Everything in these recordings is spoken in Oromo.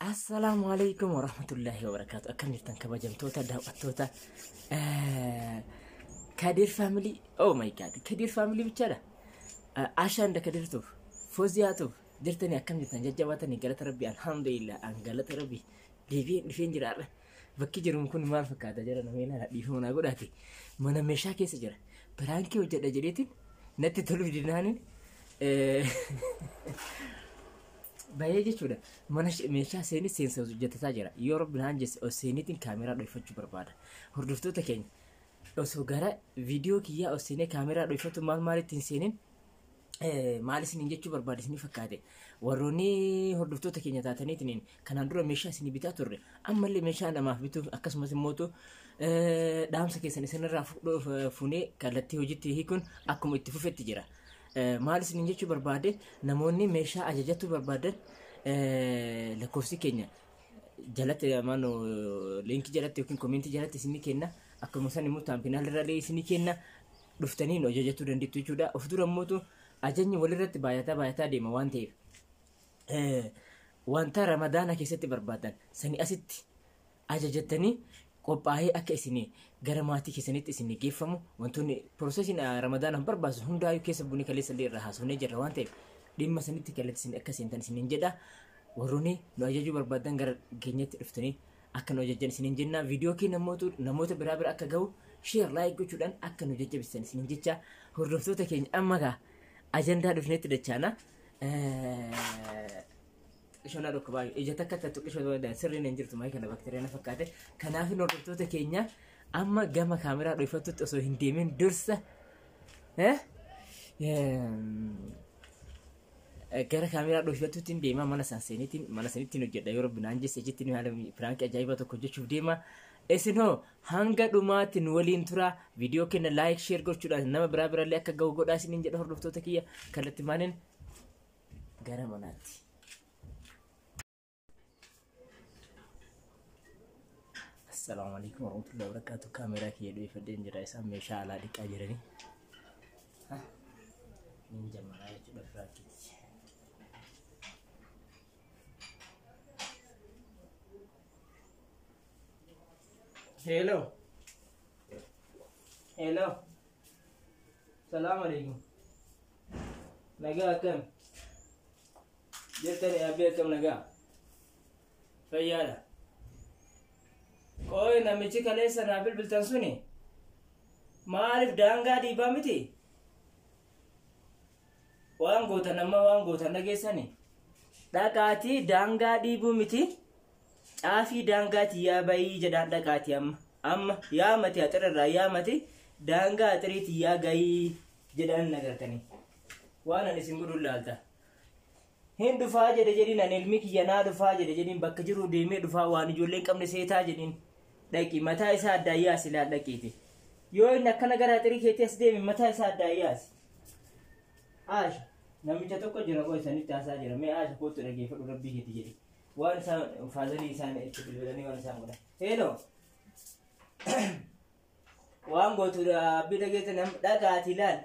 السلام عليكم ورحمة الله وبركاته. أكم جرتن كبجمتوتا دعوتوتا كادير فاميلي. أو ماي جاد كادير فاميلي بتشارة عشان ده كادير توف فوزياتوف درتني أكم جرتن جواتني قالت ربي الحمد لله أن قالت ربي ديفين جرار بكي جرم كون ما فكاتا جرا نمينا ديفون أقول هاتي من مشاكل سجرا برانكي وجد جريتين نتي تلو جنانين baay'ee jechuudha mana meeshaa seenii seensa hojjetataa jira yoo rabbi hanjes oseniitiin kaameraa dhoofachuu barbaada hordoftoota keenya osoo gara viidiyoo kiyyaa osenee kaameraa dhoofatu maal ittiin seenin maal isin jechuu barbaada isin fakkaate warroonni hordoftoota keenya taataniitiin kanaan dura meeshaa isin bitaa turre ammallee meeshaa namaaf bituu akkasumas immoo dhaamsa keessan isinirraa fuunee kallattii hojiitti hiikuun akkuma itti fufetti jira. maal isin jechuu barbaade namoonni meeshaa ajajatu barbaadan lakkoofsi keenya jalatti amaano linki jalatti yookiin koomenti jalatti isin kenna akkuma san immoo taampinaal irra isin kenna dhuftanii ajajatu dandeettu jechuudha. Of dura immoo ajajni walirratti baay'ataa deema waan ta'eef wanta ramadaana keessatti barbaadan sani asitti ajajatanii qophaa'ee akka isin gara maatii keessanitti isin geeffamu wantoonni processin ramadaana barbaasu hundaayu keessa bunni kaleessa illee irra haasofnee jirra waan ta'eef dhimma sanitti kalatti isin akka seentan isin jedha. warroonni nu ajajuu barbaadan gara keenyatti dhuftanii akka nu ajajan isin jenna. viidiyoo keenya namoota biraa akka ga'u share like gochuudhaan akka nu jajjabeessan isin jecha hordoftoota keenya amma gaa ajandaa dhufneetti dachaana. Shona dhokka baay'ee ija takka tuqqishoo wadaan sirriin hin jirtu maayii kana bakteeriyaa fakkaate kanaaf hordoftoota keenya amma gama kaameraa dhoofatutti osoo hin deemin dursa gara kaameraa dhoofatutti hin deema mana saniitiin hojjedha yoo rabbi naan jesse jetti haala piraanki ajaa'iba tokko hojjechuuf deema. Isin hoo hanga dhumaatiin waliin tura viidiyoo keenya like share gochuudhaan nama biraallee akka ga'u godhaa isin jedha hordoftoota kiyya kallattii maaniin gara manaatti. السلام عليكم ورحمة الله وبركاته. كاميرا كي يدوي فدين جرائسا ميشا على ديك أجرني من جمعنا يجب الفراكي. هلو السلام عليكم. نجا كم جرتني أبي كم نجا فيالا Oi namichi kaleessa naa bilbiltan suni maaliif daangaa dhiibaa miti? Waan gootan dhageessani dhaqaatii daangaa dhiibuu miti caafii daangaati yaa bayii jedhaan dhaqaatii amma yaamati axirarraa yaamati daangaa axiriiti yaa gayii jedhaan nagartanii waan ani isin godhuun laalta. Hin dhufaa jedhin ani ilmi kiyya naa dhufaa jedhin bakka jiru deemee dhufaa waan ijoolleen qabne seetaa jedhin dhaqi mataa isaa addaayyaa silaa dhaqiiti yoo inni akkana gara xirii keetti as deemi mataa isaa addaayyaas. Aasha namicha tokko jira qoo isanitti haasaa jira mee aasha kootu dhageeffadhu rabbii keetti jedhi waan isaan faazalii isaan itti bilbilanii waan isaan godhan. Heeloo waan gootu abbii dhageessan dhaqaati ilaal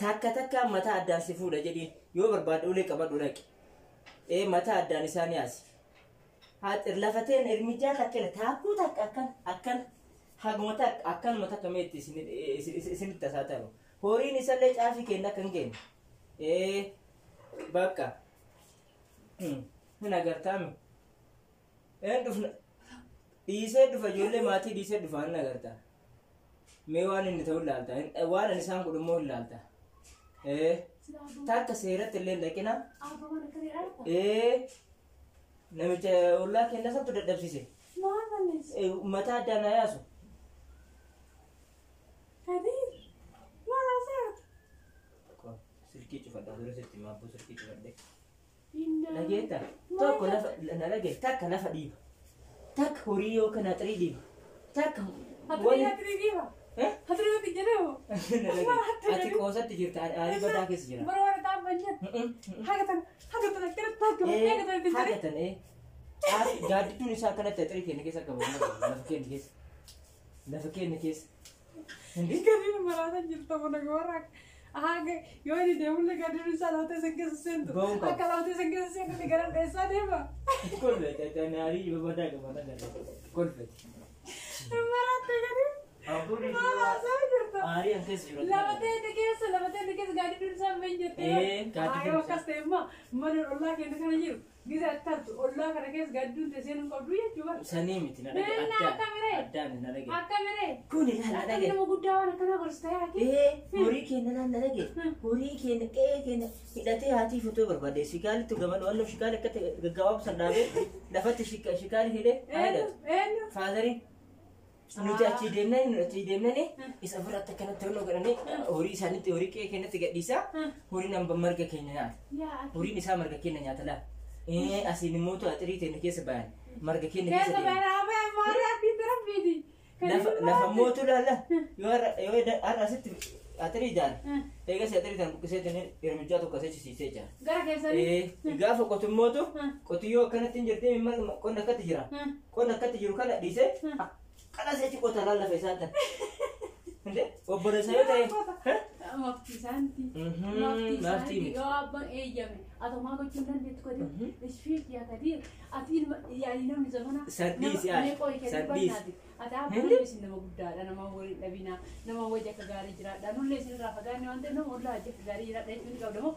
takka mataa addaan si fuudha jedhiin yoo barbaadde ulee qabadhu dhaqi mataa addaan isaan yaasi. Hatir lafateen ermijaa takkela taakuu takka akkan hagumata akkan mata kameetti isinitti tasaa ta'u horiin isallee caafii kenna kan kennu bakka hin agartaami dhufna dhiisee dhufa ijoollee maatii dhiisee dhufa hin agartaa mee waan inni ta'uu laalta waan ani isaan godhummoo hin laalta takka seeratti illee dhaqina namicha ollaa kenna sabtu dadhabsise mataa addaan yaasu silkii cufadhaa dura sitti maabbuu silkii cufadhe dhageetta tokko nalage takka lafa dhiiba takka horii yookaan haxirii dhiiba takka ati qoosatti jirta aarii badaa keessa jira hagatan gaaddidduun isaa kanatti haxirii keenya keessa qabu lafa keenya keessa Gari marata jirta mana gorak. Aga yo ni de ulle gari ni sana te se que se sento. Akala te se que se que ni garan esa dema. Kolfete tanari bada gamana gare. Kolfete. Maraate gadi. Aburi Maraasaa jirta. ari anke siro. Labatee keessa gaadii dursaa hin jirte. gaadii Ayoo akkas ta'e immoo mana ollaa keenya kana jiru. Gisa attartu ollaa kana keessa gaadii durte seenuu qabdu jechuudha. Sanii miti na dhage addaan na dhage. Akkamiree. Kuni na dhage. Nama guddaa waan akkanaa gorsitee haati. Horii keenya na dhage. Horii keenya qe'ee keenya hidhatee haatii fotoo barbaade shikaalitti gaman wallo shikaali akka gaggabaabuu san dhaabee lafatti shikaali hidhee haadhatu. Faadariin nuti achi deemnani isa ofirratti akkanatti honnoo godhanii horii isaanitti horii qe'ee keenyatti gadhiisaa horiin hamba marga keenya nyaata. Horiin isaa marga keenya nyaata laa. Asiin immoo atirii teenya keessa bayan marga keenya keessa deema. Lafa mootu laalla yoo har'a asitti atirii jaan eegas atirii tan buqqisee tani hirmichaa tokko asechisiisee jaan. Gara keessanii. Gaafa qotummootu qotiyyoo akkanatti hin jirtee qonna akkatti jira. Qonna akkatti jiru kana dhiisee kana seechi qota lallafa isaa tan. Obboleessa yoo ta'e. Maftiisaanti. Maftii yoo abbaan eeyyame atomaa gochuun dandeettu godhe isfiitii akkadii ati yaani namni zamana Saddiisi ati saddiisi. Ati abbaan isin nama guddaadha nama waliin dhabinaa nama wajji akka gaarii jiraadha nullee isin irraa fagaanne waan ta'eef nama ollaa wajji akka gaarii jiraadha jechuun qabdamoo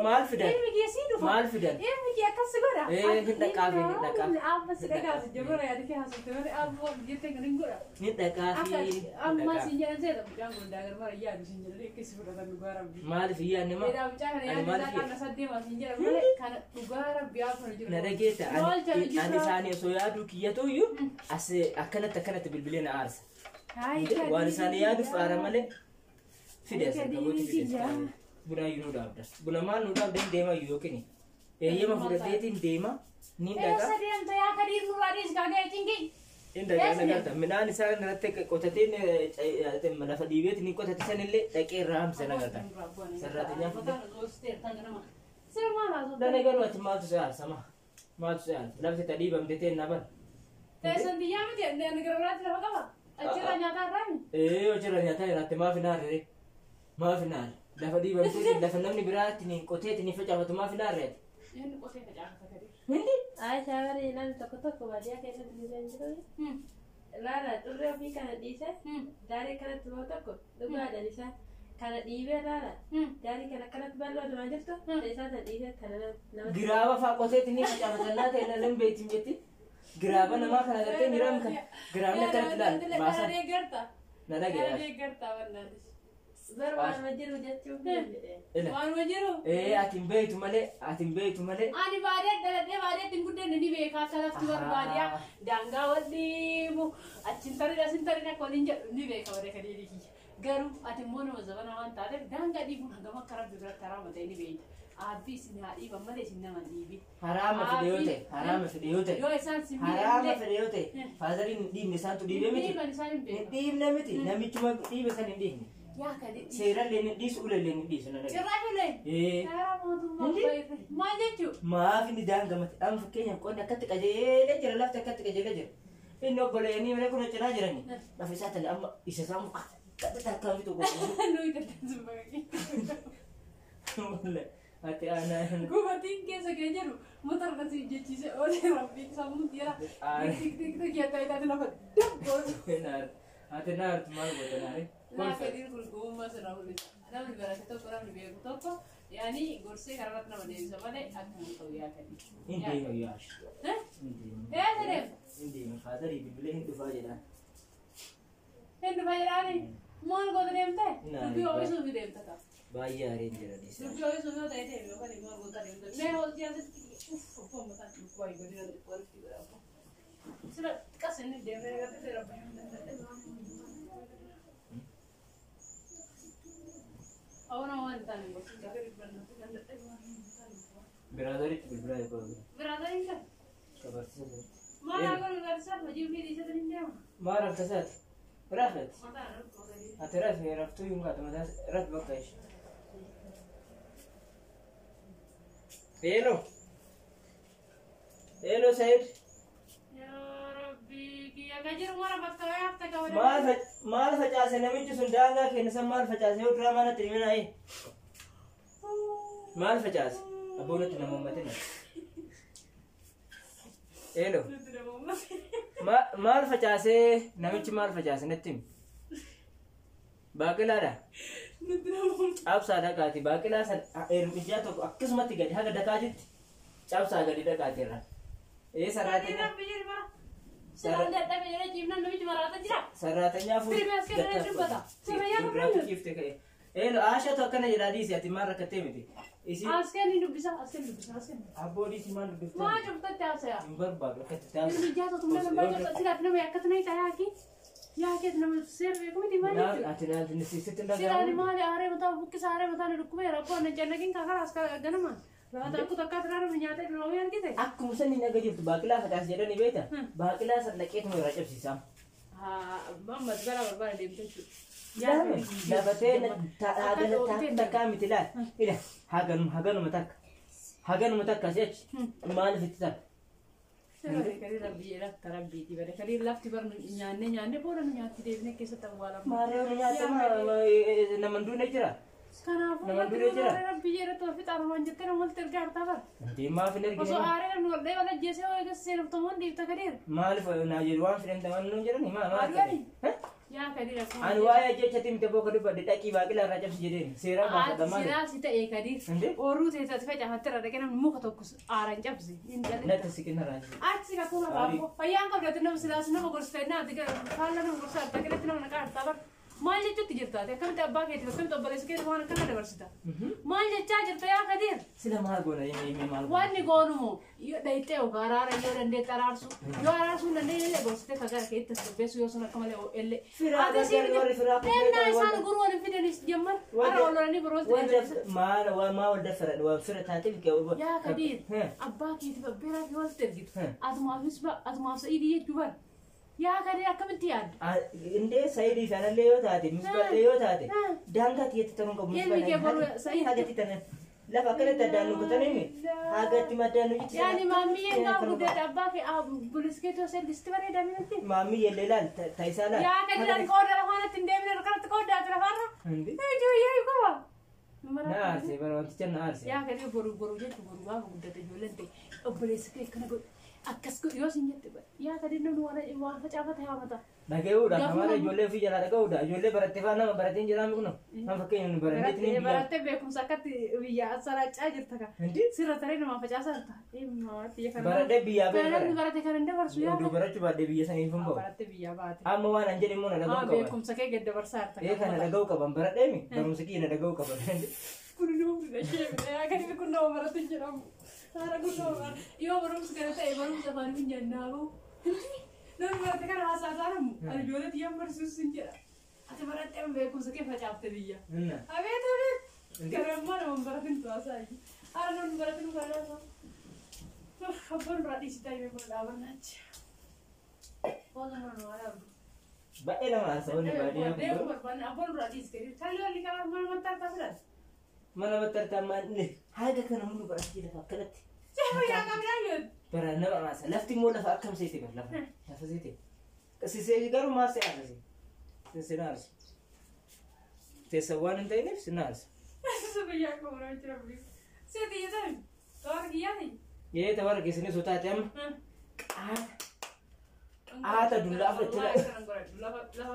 maal fidan ilmi keessii dhufa maal fidan ilmi kee akkas godha hin dhaqaafi hin dhaqaafi amma si dhaqaafi jabara yaadi kee haasofte malee amma jettee kan hin godha hin dhaqaafi amma siin jedhan seeta mucaan kun daagarmara yaadu siin jedhan akkasi fudhatan dhugaa rabbi maaliif iyyaanne ma Eda mucaa kana yaadu isaa kan saddeema siin jedhan malee kana dhugaa rabbi yaa jiru na dhageessa ani isaanii osoo yaaduu kiyyatuyyuu as akkanatti bilbilee na aarsa waan isaanii yaaduuf aara malee fide as qabuuti fide buna yuu dhaabda buna maal nu dhaabda hin deema yookiin eeyyama fudhateetiin deema ni dhagaa deemta yaa kadii nurraadis gaaga'e cinqii in dhagaa nagarta midhaan isaa irratti qotateen lafa dhiibeeti ni qotate sanillee dhaqee irraa hamsa nagarta sarraateenyaa fide dana garuu ati maaltu si aarsama maaltu si aarsa lafti ta dhiibamte teen na bara teessan biyyaa miti gara biraatti lafa qaba achirraa nyaataa irraami achirra nyaataa irratti maaf hin aarre maaf hin aarre lafa dhiibamte lafa namni biraatti ni qoteeti ni facaafatu maaf hin aarreeti inni qotee facaafata kadii hindi Ay, sabari lan tokko baadiyyaa keessatti dhiisan jiru. Laala xurree ofii kana dhiise daarii kanatti immoo tokko dhugaadhaan isaa kana dhiibee laala daarii kana akkanatti bal'oo deemaa jirtu isaa sana dhiisee kana nama giraaba faa qoteeti ni facaafatannaa ta'e na lam beetiin jetti giraaba namaa kana gartee giraam kan giraamni akkanatti laal baasan na dhagee Waanuma jiru jechuun waanuma jiru atin beeytu malee ani baadiyyaa dhaladhee baadiyyaatti hin guddenne ni beekaa akka lafti warri baadiyyaa daangaa wal dhiibu achiin tarin akka waliin jedhu ni beeka warri akka dhiirri kiyya garuu ati immoo nama zabana waan taateef daangaa dhiibuun hangam akka rabbi biratti haraama ta'e ni beekta aabbii isin haa dhiiban malee isin nama dhiibi haraama fide yoo ta'e yoo isaan si haraama fide yoo ta'e faazariin dhiibne isaantu dhiibe miti hin dhiibne miti namichuma dhiibe san hin dhiibne yaa kadhi seerallee ni dhiisu ulallee ni dhiisu na dhagee cirraashillee karaa mootummaa maal jechuu maaf inni daangamate amma fakkeenyaaf qonni akkatti qajeelee jira lafti akkatti qajeelee jira inni obboleeyanii malee kun cinaa jirani lafa isaa tale amma isa isaa muka kadha takkaa fi tokko nuyi daddansu malee ati aanaa gubatiin keessa kee jedhu motorra si jechiise oolee rabbiin sammuu jira tik yaa ta'e lafa dabboo ati naartu maal goota naare naa fedhiin gurgurummaa sirraa mul'isa namni barate tokko namni beeku tokko yaani gorsee kararratti nama deebisa malee akka hin ta'u yaa kadhi hin deema yaash deem hin deema faatarii bilbilee hin dhufaa jedhaan hin dhufa jedhaani maal goota deemte dubbii oomisuu fi deemta ta'a baay'ee aareen jira dhiisa dubbii oomisuu yoo ta'e deemi yookaan immoo goota deemta mee hojii asitti uffoo mataan waayee godina walitti godhamu sila qas inni deemee agartee rabbi Ahora aguantan, biraadaritti bilbilaa eegalu Biraadaricha? kabarsiisa Maal haguun gargaarsa hojii fi dhiisata hin deemu? maal raftasaati rafet Mataan rakkoo ati rafe raftuu hin kaatu mataa raf bakka ishee hello Said yaa rabbi kiyya ka jiru mara bakka wayaa hafta ka wada maal facaase namichi sun daangaa kenna san maal facaase yoo duraa maanatti himina maal facaase abboonatti nama uummatina Elo. Maal facaasee namichi maal facaase natti himi? Baaqilaadha. Cabsaa dhaqaati baaqilaa san ermijaa tokko akkasumatti gadi haga dakaa jirti. Cabsaa gadi dhaqaati irra. Saraatinyaa. Saraatinyaa fuudhee. Elo aashatu akkana jedhaa dhiisi ati maal rakkattee miti. Askeeni dubbisa askeeni. Abboodii si maal dubbifte? Maa cuftatti haasaya? Hin barbaadu akkatti taasisu. Ermijaa tokko nama baay'ee silaaf nama akkatti na hiitaa yaaki. Yaaki nama seerri kumiti maali? Ati naalti nisiisitti Silaani dhagahamu. maali aaree mataa buqqisa aaree mataa na dhukkubee rakkoo na jannaqiin kakaraas ganama. Raata akka takkaa tiraarama nyaatee loomii argite. Akkuma sanni naga jirtu baaqilaa facaas jedhanii beekta. Baaqilaa san dhaqeetuma irraa cabsiisaa. Mammas gara barbaada deemte jechuudha. Lafatee takkaa miti laal. Ila haganuma takka. Haganuma takka si achi. Maaliif itti takka? Kadi rabbii rakka rabbiiti bare kadi lafti bar nyaanne booda nu nyaatti deebine keessatti awwaalama. Maaree nyaatama nama duune jira. Kanaafuu rabbii jedhatu ofi xaaramaan jettee nama walitti ergaa hartaa bara. Deemaa fi ergi. Osoo aaree nu waldee wala jeesee oo eegas seenuftamoon dhiifta kadeera. Maaliif naa jedhu waan fidamtaman nuun jedhani maal? Yaa kadi rakka. Ani waa'ee jechatti miti boka dubbadde dhaqii baaqilaa irraa cabsi jedheen seeraan gaafatamaa. Siraa si ta'ee kadi. Ooruu teessatti facaafatte irra dhaqee namni muka tokko aaraan cabse. Natti siqina raaji. Achi kakuma baafoo. Fayyaan qabdatti nama silaas nama gorsitee naati faalla nama gorsaa hartaa kilatti nama naqaa hartaa bara. Maal jechuutti jirtaate akkamitti abbaa keetiif akkamitti obboleessa keetiif waan akkana dabarsita. Maal jechaa jirta yaa kadeer. Sila maal goona inni maal goona. Wanni goonumoo dhayitee yookaan araara yoo dandeette araarsu yoo araarsuu dandeenye illee gorsitee kagara keetti tasgabbeessu yoo sun akka malee illee. Ennaa isaan guruu waliin fidanis jemmar ara ololanii birootti. Maal wal daffaran waan fira taateef ga'u. Yaa kadeer abbaa keetiif abbeeraa fi walitti ergitu. Atumaaf sa'idii jechuu bara. Yaa kadi akkamitti yaadda? Indee sayidii sanallee yoo taate misballee yoo taate daangaa tiyyatti tanuu qabu misballee hagatti tanan lafa akkanatti addaan nu kutanimi hagatti maddaan nu itti. Yaani maammiyyeen gaafa guddate abbaa kee buliskeetoo sellisti bareedaa minatti. Maammiyyellee laal taayisaa laal. Yaa kadi laal qooda lafaanatti hin deemine kanatti qoodaati lafaarra. Ijoollee qaba. Na aarsee bara wanticha na aarsee. Yaa kadi boru jechuun boru gaafa guddate ijoolleen ta'e obboleessi kee akkana godhu. Akkas yoo sin jette yaa kadi namni waan facaafate haamata. Dhaga'uudha kamara ijoollee ofii jalaa dhaga'uudha ijoollee barattee faana nama barattee hin jiraami kuno nama fakkeenya nu barannee biyya. Barattee beekumsa akkatti biyya saraachaa jirta ka. Sirra taree nama facaasaa jirta. Barattee biyyaa beekara. Barattee kan hin dabarsu yaa. Oduu barachuu baadhee biyya saniif hin bahu. Barattee biyyaa baate. Amma waan an jedhe immoo na dhaga'uu qaban. Beekumsa kee gad dabarsaa jirta. Kana dhaga'uu qaban baradhee mi barumsa kiyya na dhaga'uu qaban. Kun nuuf ishee yaa kadi kun nama barattee jedhamu. Saara guddoo yoo barumsa kana ta'e barumsa afaan hin jennaamu. Namni baratte kana haasaasanamu. Ani ijoollee xiyyan barsiisus hin jedha. Ati barattee beekumsa kee facaafte biyya. Abeet abeet. Garammaa nama baratin tuwaasaa iyyuu. Haala namni baratin facaasa. Abbaan biraa dhiisitaa himee kun dhaabannaachi. Oola mana waa dhaabu. Baay'ee nama haasawwanni baadiyyaa kun. Abbaan biraa dhiisitee talli walli karaa mana maxxantaa filan. Mana maxxantaa maanne haga kana hundi barachuu lafa akkanatti. Yaa qabdaan bara nama maasa lafti immoo lafa akkam seete bar lafa seete qasisee garuu maasee aarse sinna aarse teessa waan hin ta'iniif sinna aarse. Biyyaa qomoraa jira biyya. Seeti yetan tawar kiyyaati. Yee tawar keessanii soo taate amma qaata dullaa fudhattee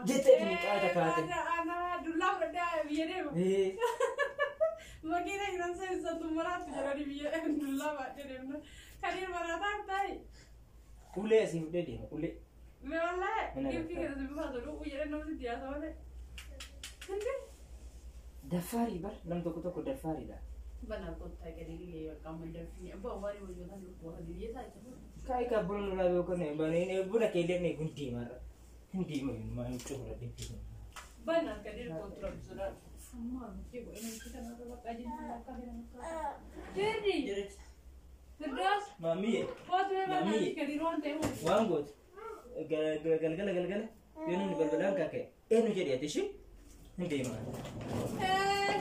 jettee qaata kaate. Dullaa fudhadhaa biyya deema. Makiina jiran isa tumuraatti jiranii biyya dullaa baadhee deemna. Kadir barataan ta'i. Ulee asii fudhee deema ulee. Me wallahi ifti keessa simmaa tolu uyyee namni siyaasa malee. Daffaarii bar nam tokko daffaariidha. Banaa kottaa gadi dhiiyee qaama daffinee abbaa waan wajjin waan dhiiyee taa'e. Kaayi ka buna nulaa beekone banee buna keellee ne kun diimaadha. Hin diima maa hin cuura deemti. Banaa kadir kontra bisoodhaan. Amma mukee godhanii itti kan akka bakka ajjeesu akka filan. Jirri. Firdaus. Maamiyye. Foto eegalee kadir waan ta'eef. Waan gootu. Galgala yoo namni balbalaan kaaka'e eenyu jedhee ati ishee hin deema.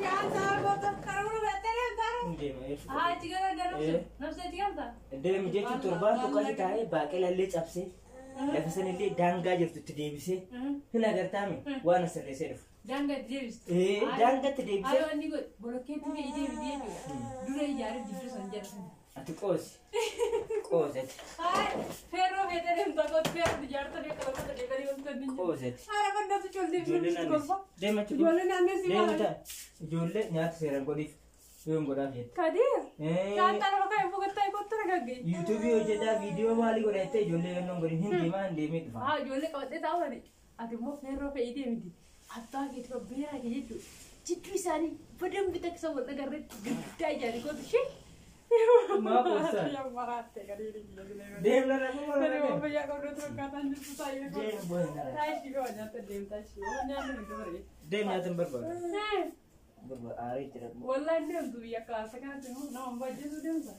Nyaata goota karoora baatee deemtaa. Hin deema. Haa itti gargaaru. Nafsa itti galta. Deemi jechuun torbaan tokkotti taa'ee baaqelallee cabsee lafa sanillee daangaa jirtu itti deebisee hin agartaame waan asirreessee dhufu. Daangaa itti deebiste. Daangaa itti deebisee. Ayoo inni godhe bolokkeetti biyya deebitee dura ijaaree jidduu san jedhamu. ati qoosi qoosati Ferro fete deemta gooti ferro ijaarta beekama goota deeganii goota dinji. qoosati Haara bandaatu ijoollee ijoollee naanneessi deema chibu Ijoollee naanneessi deema maal? ta'a ijoollee nyaata seeran godhiif yoon godhaaf jette Kadir. Kaantaa lafa ka'e bugattaa kottu ragagge. yuutuubii hojjetaa viidiyoo maalii godhattee ijoollee yoon godhin hin deemaa hin deemee dhufa Haa ijoollee qabattee taa'uudhaani. Ati immoo ferro fe'ii deemti. Abbaa keetii babbeeraa kee jechuudha. Jidduu isaanii badambi taksa wal agarreetti guddaa ijaanii gootu ishee. maa qoostaa Maraate gadi deemee. deemna lafa Kare mara wabaya kau dua terus kata anjir susah ini. deema boona Tashi kau nyata dem tashi. Oh nyata itu beri. deem nyaatan barbaada barbaada aarii jira Wallah dem tu ya kelas kan tu. Nama baca tu dem tak.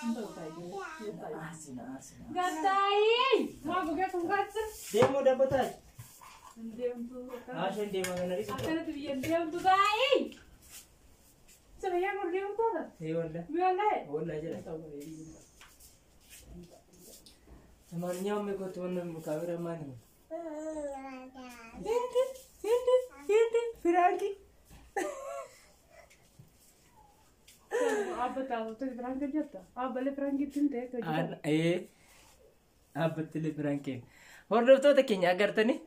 Entah saja. aasina aasina Gatai. Mau buka kungkat. deemoo dabbataa Dem tu. aashan deemaa kana dhiisa Akan tu dia dem tu gai. Sebenarnya mau dem tu lah. ta'e walla Biarlah. walla jira Semuanya kau tuan kamera mana? Frankie. Apa tahu tu berangkat jatuh. Apa boleh berangkat tinte kerja. Betul Frankie. Hordoftoota keenya agartani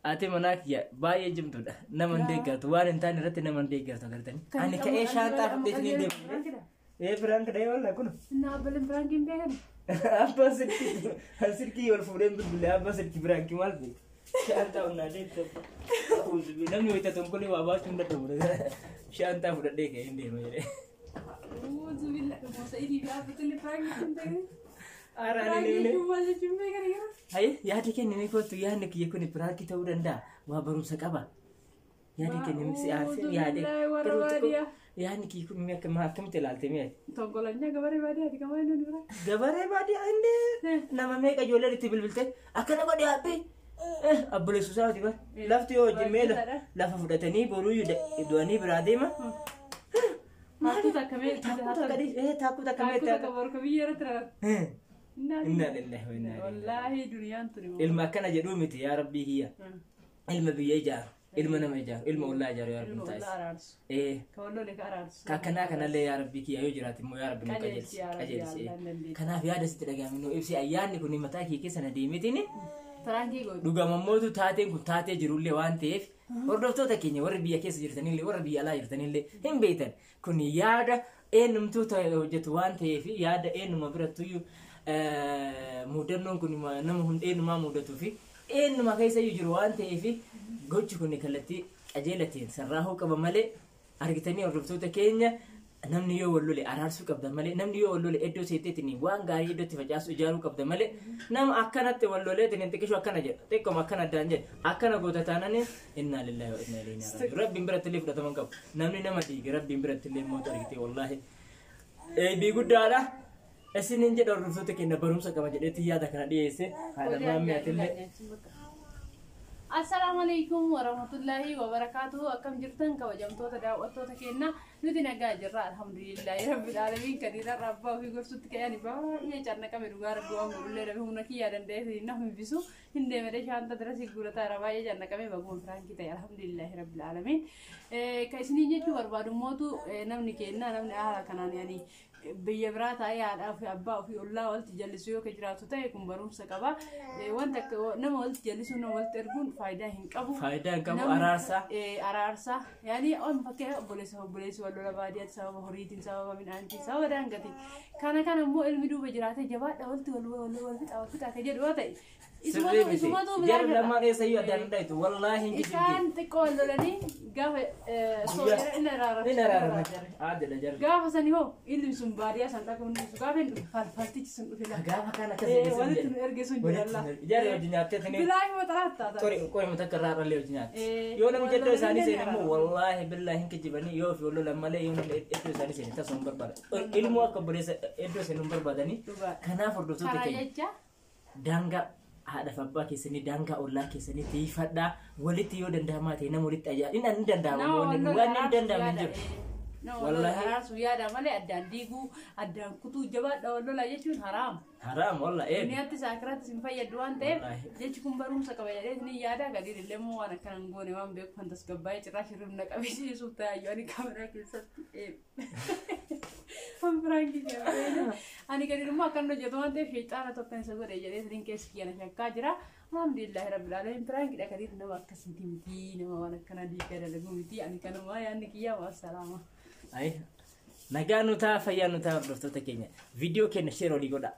ati manaa kiyya baay'ee jimtu dha nama hin deeggartu waan hin taane irratti nama hin deeggartu agartani ani ka'ee shaanxaa fudhee ni deemu Frank dha walla kun Nah, boleh berangkat bekan. abbaa sirkii wal fuudheen bilbilee abbaa sirkii Frank maal beeku shaanxaa humnaa deemtu namni wayita tonkolii waa baachuu hin dadhabu shaanxaa fudhadhee ka'ee hin deemu jedhee Alhamdulillah, masa ini dia betul berangkat tinte. Aaraanillee Masih cuma kan? Haye yaada kennanii kootu yaadni kiyya kun piraanki ta'uu danda'a waa barumsa qaba yaadni kennanii siyaasa yaade yaadni kiyya kun akkamitti ilaalte mi'aati Tongkolanya gabaree baadiyyaa ati kamaa inni dura. gabaree baadiyyaa inni nama meeqa ijoolleen itti bilbilte akkana godhe habbee abboleessu isaati bar lafti yoo wajjin meela lafa fudhatanii boruu du'anii biraa deema Aku tak kami. takkuu takka Aku meetti tak kabar kebiar terus. inna lillahi wa inna ilaihi Wallahi dunia tu ni. ilma akkana jedhuu miti yaa rabbii kiyya ilma biyya ijaaru ilma nama ijaaru ilma ollaa ijaaru yaa rabbii taa'is Arars. Kalau lo dekat Arars. kakkanaa kanallee yaa rabbii kiyya yoo jiraate immoo yaa rabbi nu qajeelsi kanaaf yaada sitti dhagahame nu ibsi ayyaanni kun mataa kee keessa na deemetiin Terangki go. dhugamammoota taateen kun taatee jirullee waan ta'eef hordoftoota keenya warri biyya keessa jirtanillee warri biyya alaa jirtanillee hin beektan kun yaada eenyumtuu hojjetu waan ta'eef yaada eenyuma birattuyyuu muudannoon kun nama hundeenumaa muudatu fi eenyuma keessa jiru waan ta'eef gochi kun kallattii qajeelatiin sarraahuu qaba malee argitanii hordoftoota keenya namni yoo wal lole araarsuu qabda malee namni yoo wal lole iddoo seeteetiin waan gaarii iddootti facaasu ijaaruu qabda malee nama akkanatti wal loleetiin hin xiqqishu akkana jedha xiqqooma akkana addaan jedha akkana goota taananii innaa lillahi wa innaa ilaihi raaji'uun rabbiin biratti illee fudhataman qabu namni nama dhiige rabbiin biratti illee mootu argitee wallaahi eebii guddaadha isiniin jedha hordoftoota keenya barumsa qaba jedheetti yaada kana dhiyeesse haadha maammiyatillee Assalamualaikum warahmatullahi wabarakatuh. Akkam jirtan kabajamtoota daawwattoota keenya nuti nagaa jirra alhamdulillahi rabbil alamin kadira rabbaa fi gorsutti ka'anii baay'ee cannaqame dhugaa rabbi waan godhullee dhabe humna kiyyaa danda'ee na himbisu hin deemee shaanta dira sigurata ara baay'ee cannaqame baguun firaanki ta'e alhamdulillahi rabbil alamin ka isinii jechuu barbaadu mootu namni keenya namni haala kanaan yaani biyya biraa taa'ee haadhaa fi abbaa fi ollaa walitti jallisuu yoo jiraatu ta'e kun barumsa qaba wanta nama walitti jallisuu nama walitti erguun faayidaa hin qabu araarsa yaani on fakkee obboleessi wal lola baadiyyaatti sababa horiitiin sababa midhaanitiin sababa daangatiin kana immoo ilmi duuba jiraate jabaadha walitti wal fixaa ka jedhu yoo ta'e isumatu jarri lamaan eessayyuu addaan hundaayitu wallaahi hin isaan xiqqoo wal lolanii gaafa soojera inni araarra gaafa sani hoo ilmi sun baadiyyaa san dhaquu ni gaafa hin dhufe falfaltichi sun dhufe lafa gaafa kana akkasii walitti nu erge sun jiralla jarri hojii nyaattee tanii bilaahi maxaraattaa qorima takka irraa irrallee hojii nyaatte yoo namni jeddoo isaanii seene immoo wallaahi billaahi hin kijibanii yoo fi lolan malee yoo namni iddoo isaanii seene tasuma hin barbaada ilmoo akka obboleessa iddoo seenu hin barbaadanii kanaaf hordoftoota keenya daangaa haadha abbaa keessanii daangaa ollaa keessanii tiifadhaa walitti yoo danda'amaa ta'e nama walitti ajaa'iba inni danda'amu waan hin danda'amu hin jiru والله haraarsu yaada malee addaan diiguu addaan kutuu jabaadha wallola jechuun haraam. حرام والله إيه Duniyaatti saakiraatti sin fayyadu waan ta'eef jechi kun barumsa qaba jedhee ni yaada gadi illee moo waan akkanaan goone waan beeku kan tasgabbaa'ee cirraa shirribna qabisiisuuf taa'ayyoo ani kaameraa keessatti waan biraanki jedhama. Ani gadi dhumma akkan hojjetu waan ta'eef sheexaana tokko isa godhe jedhee siniin keessa kiyyana shakkaa jira. Alhamdulillahi rabbil alamin biraanki dha gadi nama akkasiiti miti nama waan akkana diigaa dalagu miti ani kanuma yaanni kiyyaa wassalaama. أي نجانو تا فيانو تا بروفتو تكينيا فيديو كنا شير ولي قدا